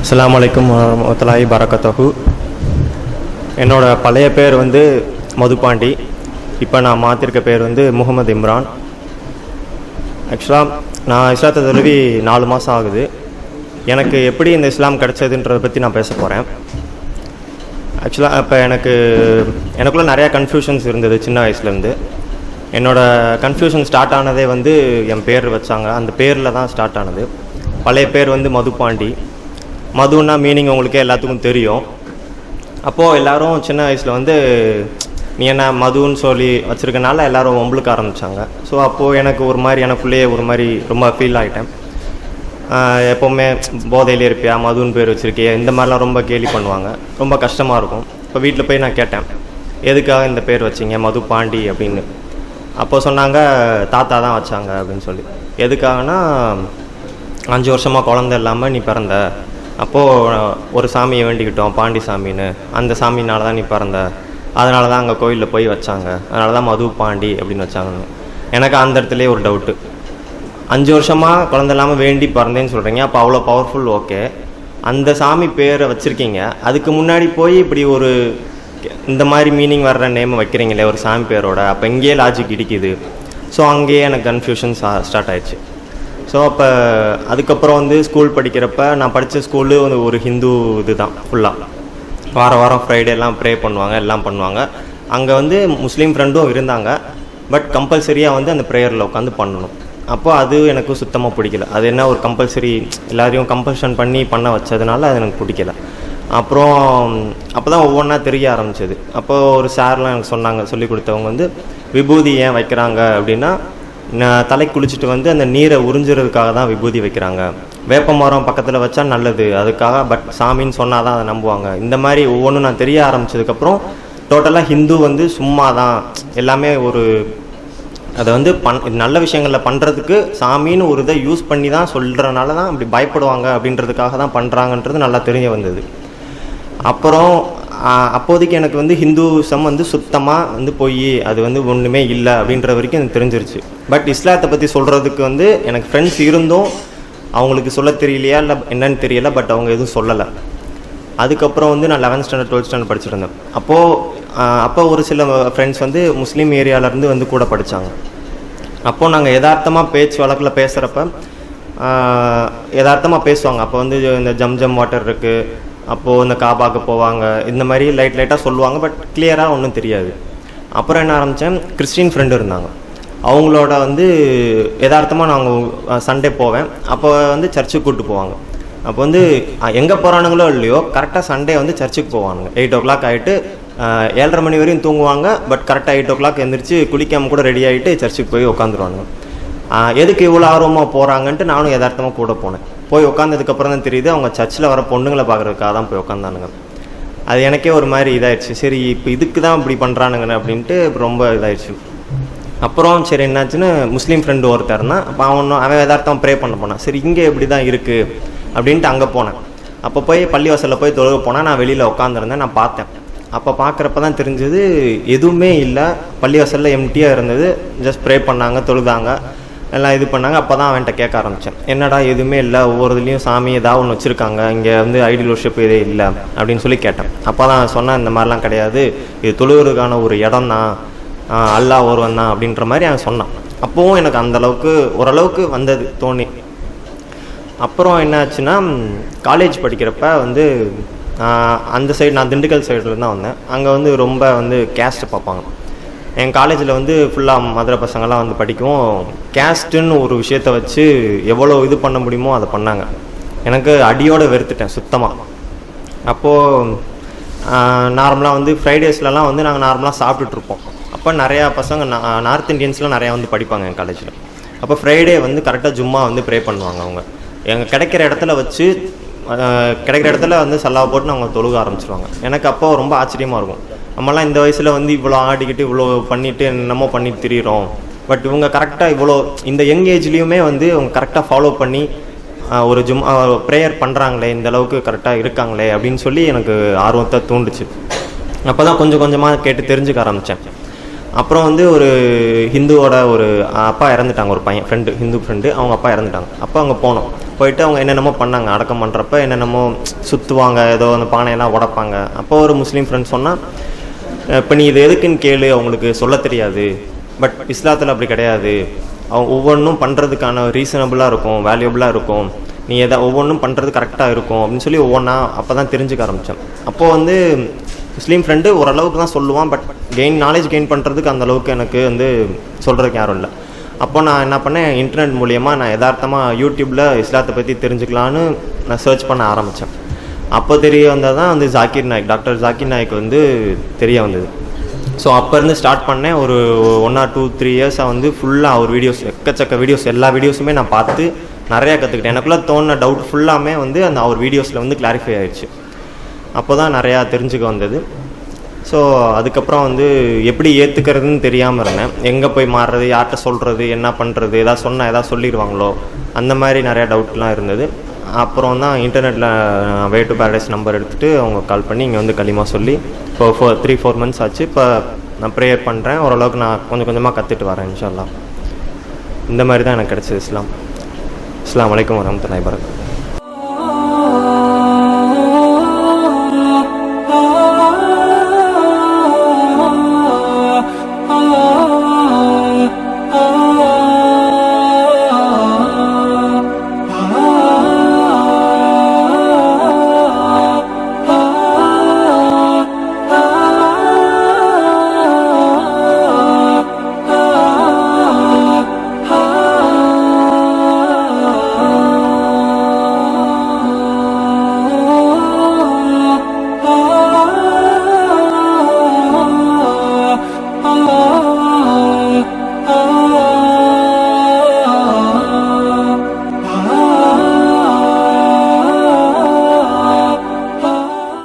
அஸ்ஸலாமு அலைக்கும் வரஹ்மத்துல்லாஹி பரக்கத்துஹு. என்னோடய பழைய பேர் வந்து மதுபாண்டி. இப்போ நான் மாற்றிருக்க பேர் வந்து முகமது இம்ரான். ஆக்சுவலாக நான் இஸ்லாத்தை தழுவி 4 மாதம் ஆகுது. எனக்கு எப்படி இந்த இஸ்லாம் கிடச்சதுன்றதை பற்றி நான் பேச போகிறேன். ஆக்சுவலாக இப்போ எனக்குள்ளே நிறையா கன்ஃபியூஷன்ஸ் இருந்தது சின்ன வயசுலேருந்து. என்னோடய கன்ஃபியூஷன் ஸ்டார்ட் ஆனதே வந்து என் பேர் வச்சாங்க, அந்த பேரில் தான் ஸ்டார்ட் ஆனது. பழைய பேர் வந்து மதுபாண்டி. மதுன்னா மீனிங் உங்களுக்கே எல்லாத்துக்கும் தெரியும். அப்போது எல்லோரும் சின்ன வயசில் வந்து நீ என்ன மதுன்னு சொல்லி வச்சுருக்கனால எல்லோரும் ஒம்பளுக்க ஆரம்பித்தாங்க. ஸோ அப்போது எனக்கு ஒரு மாதிரி எனக்குள்ளேயே ஒரு மாதிரி ரொம்ப ஃபீல் ஆகிட்டேன். எப்போவுமே போதையிலே இருப்பியா, மதுன்னு பேர் வச்சுருக்கியா, இந்த மாதிரிலாம் ரொம்ப கேலி பண்ணுவாங்க. ரொம்ப கஷ்டமாக இருக்கும். இப்போ வீட்டில் போய் நான் கேட்டேன், எதுக்காக இந்த பேர் வச்சிங்க மது பாண்டி அப்படின்னு. அப்போது சொன்னாங்க தாத்தா தான் வச்சாங்க அப்படின்னு சொல்லி. எதுக்காகனா 5 வருஷமாக குழந்தை இல்லாமல் நீ பிறந்த, அப்போது ஒரு சாமியை வேண்டிக்கிட்டோம் பாண்டி சாமின்னு, அந்த சாமினால தான் நீ பிறந்த, அதனால தான் அங்கே கோயிலில் போய் வச்சாங்க, அதனால தான் மது பாண்டி அப்படின்னு வச்சாங்க. எனக்கு அந்த இடத்துலேயே ஒரு டவுட்டு. 5 வருஷமாக குழந்தை இல்லாமல் வேண்டி பிறந்தேன்னு சொல்கிறீங்க, அப்போ அவ்வளோ பவர்ஃபுல், ஓகே. அந்த சாமி பேரை வச்சுருக்கீங்க, அதுக்கு முன்னாடி போய் இப்படி ஒரு இந்த மாதிரி மீனிங் வர்ற நேம் வைக்கிறீங்களே ஒரு சாமி பேரோட, அப்போ இங்கேயே லாஜிக் இடிக்குது. ஸோ அங்கேயே எனக்கு கன்ஃபியூஷன் ஸ்டார்ட் ஆயிடுச்சு. ஸோ அப்போ அதுக்கப்புறம் வந்து ஸ்கூல் படிக்கிறப்ப நான் படித்த ஸ்கூலு ஒரு ஹிந்து இது தான் ஃபுல்லாக. வாரம் ஃப்ரைடேலாம் ப்ரே பண்ணுவாங்க, எல்லாம் பண்ணுவாங்க. அங்கே வந்து முஸ்லீம் ஃப்ரெண்டும் இருந்தாங்க, பட் கம்பல்சரியாக வந்து அந்த ப்ரேயரில் உட்காந்து பண்ணணும். அப்போ அது எனக்கு சுத்தமாக பிடிக்கல. அது என்ன ஒரு கம்பல்சரி எல்லாரையும் கம்பல்ஷன் பண்ணி பண்ண வச்சதுனால அது எனக்கு பிடிக்கல. அப்புறம் அப்போ தான் ஒவ்வொன்றா தெரிய ஆரம்பிச்சது. அப்போது ஒரு சார்லாம் எனக்கு சொன்னாங்க, சொல்லி கொடுத்தவங்க வந்து விபூதி ஏன் வைக்கிறாங்க அப்படின்னா, தலை குளிச்சுட்டு வந்து அந்த நீரை உறிஞ்சுறதுக்காக தான் விபூதி வைக்கிறாங்க. வேப்ப மரம் பக்கத்தில் வச்சா நல்லது அதுக்காக, பட் சாமின்னு சொன்னால் தான் அதை நம்புவாங்க. இந்த மாதிரி ஒவ்வொன்றும் நான் தெரிய ஆரம்பித்ததுக்கப்புறம் டோட்டலாக ஹிந்து வந்து சும்மா தான் எல்லாமே ஒரு அதை வந்து நல்ல விஷயங்களில் பண்ணுறதுக்கு சாமின்னு ஒரு இதை யூஸ் பண்ணி தான் சொல்கிறனால தான் அப்படி பயப்படுவாங்க அப்படின்றதுக்காக தான் பண்ணுறாங்கன்றது நல்லா தெரிய வந்தது. அப்புறம் அப்போதைக்கு எனக்கு வந்து ஹிந்துசம் வந்து சுத்தமாக வந்து போய் அது வந்து ஒன்றுமே இல்லை அப்படின்ற வரைக்கும் எனக்கு தெரிஞ்சிருச்சு. பட் இஸ்லாத்தை பற்றி சொல்கிறதுக்கு வந்து எனக்கு ஃப்ரெண்ட்ஸ் இருந்தும் அவங்களுக்கு சொல்ல தெரியலையா இல்லை என்னன்னு தெரியலை, பட் அவங்க எதுவும் சொல்லலை. அதுக்கப்புறம் வந்து நான் 11th ஸ்டாண்டர்ட் 12th ஸ்டாண்டர்ட் படிச்சுருந்தேன். அப்போ ஒரு சில ஃப்ரெண்ட்ஸ் வந்து முஸ்லீம் ஏரியாவிலேருந்து வந்து கூட படித்தாங்க. அப்போது நாங்கள் யதார்த்தமாக பேச்சு வழக்கில் பேசுகிறப்ப யதார்த்தமாக பேசுவாங்க. அப்போ வந்து இந்த ஜம் வாட்டர் இருக்குது, அப்போது இந்த காபாக்கு போவாங்க, இந்த மாதிரி லைட்டாக சொல்லுவாங்க, பட் கிளியராக ஒன்றும் தெரியாது. அப்புறம் என்ன ஆரம்பித்தேன், கிறிஸ்டின் ஃப்ரெண்டு இருந்தாங்க. அவங்களோட வந்து யதார்த்தமாக நாங்கள் சண்டே போவேன். அப்போ வந்து சர்ச்சுக்கு கூப்பிட்டு போவாங்க. அப்போ வந்து எங்கே போகிறானுங்களோ இல்லையோ கரெக்டாக சண்டே வந்து சர்ச்சுக்கு போவானுங்க. 8 o'clock ஆகிட்டு 7:30 மணி வரையும் தூங்குவாங்க. பட் கரெக்டாக 8 o'clock எழுந்திரிச்சு குளிக்காமல் கூட ரெடி ஆகிட்டு சர்ச்சுக்கு போய் உட்காந்துருவானுங்க. எதுக்கு இவ்வளோ ஆர்வமாக போகிறாங்கன்ட்டு நானும் யதார்த்தமாக கூட போனேன். போய் உட்காந்ததுக்கப்புறம் தான் தெரியுது அவங்க சர்ச்சில் வர பொண்ணுங்களை பார்க்குறதுக்காக தான் போய் உட்காந்தானுங்க. அது எனக்கே ஒரு மாதிரி இதாகிடுச்சு. சரி இப்போ இதுக்கு தான் இப்படி பண்ணுறானுங்க அப்படின்ட்டு ரொம்ப இதாகிடுச்சு. அப்புறம் சரி என்னாச்சுன்னு முஸ்லீம் ஃப்ரெண்டு ஒருத்தர் தான். அப்போ அவன் யதார்த்தம் ப்ரே பண்ண போனான். சரி இங்கே இப்படி தான் இருக்குது அப்படின்ட்டு அங்கே போனேன். அப்போ போய் பள்ளிவாசலில் போய் தொழுக போனால் நான் வெளியில் உட்காந்துருந்தேன். நான் பார்த்தேன். அப்போ பார்க்குறப்ப தான் தெரிஞ்சது எதுவுமே இல்லை, பள்ளிவாசலில் எம்டியாக இருந்தது. ஜஸ்ட் ப்ரே பண்ணாங்க, தொழுதாங்க, எல்லாம் இது பண்ணாங்க. அப்போ தான் அவன்கிட்ட கேட்க ஆரம்பித்தேன், என்னடா எதுவுமே இல்லை, ஒவ்வொரு இதுலேயும் சாமி ஏதாவது ஒன்று வச்சுருக்காங்க, இங்கே வந்து ஐடியல் வர்ஷிப் இதே இல்லை அப்படின்னு சொல்லி கேட்டேன். அப்போ தான் சொன்னேன், இந்த மாதிரிலாம் கிடையாது, இது தொழுகிறதுக்கான ஒரு இடம் தான், அல்லாஹ் ஒருவன் தான் அப்படின்ற மாதிரி அவன் சொன்னான். அப்போவும் எனக்கு அந்தளவுக்கு ஓரளவுக்கு வந்தது தோணி. அப்புறம் என்னாச்சுன்னா காலேஜ் படிக்கிறப்ப வந்து அந்த சைடு, நான் திண்டுக்கல் சைடில் தான் வந்தேன். அங்கே வந்து ரொம்ப வந்து கேஸ்ட்டு பார்ப்பாங்க. என் காலேஜில் வந்து ஃபுல்லாக மதுரை பசங்கள்லாம் வந்து படிக்கவும் கேஸ்ட்டுன்னு ஒரு விஷயத்தை வச்சு எவ்வளோ இது பண்ண முடியுமோ அதை பண்ணாங்க. எனக்கு அடியோடு வெறுத்துட்டேன் சுத்தமாக. அப்போது நார்மலாக வந்து ஃப்ரைடேஸ்லலாம் வந்து நாங்கள் நார்மலாக சாப்பிட்டுட்ருப்போம். அப்போ நிறையா பசங்க நார்த் இண்டியன்ஸ்லாம் நிறையா வந்து படிப்பாங்க என் காலேஜில். அப்போ ஃப்ரைடே வந்து கரெக்டாக ஜும்மா வந்து ப்ரே பண்ணுவாங்க. அவங்க எங்கள் கிடைக்கிற இடத்துல வந்து சல்லாவை போட்டு அவங்க தொழுக ஆரம்பிச்சிருவாங்க. எனக்கு அப்போ ரொம்ப ஆச்சரியமாக இருக்கும். நம்மலாம் இந்த வயசில் வந்து இவ்வளோ ஆடிக்கிட்டு இவ்வளோ பண்ணிவிட்டு என்னமோ பண்ணிட்டு திரியிறோம். பட் இவங்க கரெக்டாக இவ்வளோ இந்த யங் ஏஜ்லேயுமே வந்து அவங்க கரெக்டாக ஃபாலோ பண்ணி ஒரு ப்ரேயர் பண்ணுறாங்களே, இந்த அளவுக்கு கரெக்டாக இருக்காங்களே அப்படின்னு சொல்லி எனக்கு ஆர்வத்தை தூண்டுச்சு. அப்போ தான் கொஞ்சம் கொஞ்சமாக கேட்டு தெரிஞ்சுக்க ஆரம்பித்தேன். அப்புறம் வந்து ஒரு ஹிந்துவோட ஒரு அப்பா இறந்துட்டாங்க, ஒரு பையன் ஃப்ரெண்டு, ஹிந்து ஃப்ரெண்டு, அவங்க அப்பா இறந்துட்டாங்க. அப்போ அங்கே போனோம். போயிட்டு அவங்க என்னென்னமோ பண்ணாங்க, அடக்கம் பண்ணுறப்ப என்னென்னமோ சுற்றுவாங்க, ஏதோ அந்த பானையெல்லாம் உடைப்பாங்க. அப்போ ஒரு முஸ்லீம் ஃப்ரெண்ட் சொன்னால், இப்போ நீ இது எதுக்குன்னு கேளு, அவங்களுக்கு சொல்ல தெரியாது, பட் இஸ்லாத்தில் அப்படி கிடையாது, அவங்க ஒவ்வொன்றும் பண்ணுறதுக்கான ரீசனபுளாக இருக்கும், வேல்யூபிளாக இருக்கும், நீ ஒவ்வொன்றும் பண்ணுறது கரெக்டாக இருக்கும் அப்படின்னு சொல்லி ஒவ்வொன்றா அப்போ தான் தெரிஞ்சுக்க ஆரம்பித்தேன். அப்போது வந்து முஸ்லீம் ஃப்ரெண்டு ஓரளவுக்கு தான் சொல்லுவான், பட் நாலேஜ் கெயின் பண்ணுறதுக்கு அந்தளவுக்கு எனக்கு வந்து சொல்கிறதுக்கு யாரும் இல்லை. அப்போ நான் என்ன பண்ணேன், இன்டர்நெட் மூலியமாக நான் யதார்த்தமாக யூடியூப்பில் இஸ்லாத்தை பற்றி தெரிஞ்சுக்கலான்னு நான் சர்ச் பண்ண ஆரம்பித்தேன். அப்போ தெரிய வந்தால் தான் வந்து ஜாக்கிர் நாயக், டாக்டர் ஜாக்கிர் நாயக் வந்து தெரிய வந்தது. ஸோ அப்போருந்து ஸ்டார்ட் பண்ணேன். ஒரு 1 or 2-3 இயர்ஸாக வந்து ஃபுல்லாக அவர் வீடியோஸ், எக்கச்சக்க வீடியோஸ், எல்லா வீடியோஸுமே நான் பார்த்து நிறையா கற்றுக்கிட்டேன். எனக்குள்ளே தோணுன டவுட் ஃபுல்லாமே வந்து அந்த அவர் வீடியோஸில் வந்து கிளாரிஃபை ஆயிடுச்சு. அப்போ தான் நிறையா தெரிஞ்சுக்க வந்தது. ஸோ அதுக்கப்புறம் வந்து எப்படி ஏற்றுக்கிறதுன்னு தெரியாமல் இருந்தேன். எங்கே போய் மாறுறது, யார்கிட்ட சொல்கிறது, என்ன பண்ணுறது, எதாவது சொன்னால் எதாவது சொல்லிடுவாங்களோ, அந்த மாதிரி நிறையா டவுட்லாம் இருந்தது. அப்புறம் தான் இன்டர்நெட்டில் வே டு பேரடைஸ் நம்பர் எடுத்துகிட்டு அவங்க கால் பண்ணி இங்கே வந்து களிமா சொல்லி இப்போ 3-4 months ஆச்சு. இப்போ நான் ப்ரேயர் பண்ணுறேன், ஓரளவுக்கு நான் கொஞ்சம் கொஞ்சமாக கற்றுட்டு வரேன் இன்ஷா அல்லாஹ். இந்த மாதிரி தான் எனக்கு கிடச்சிது இஸ்லாம். அஸ்ஸலாமு அலைக்கும் வரஹ்மத்துல்லாஹி வபரகாத்துஹு.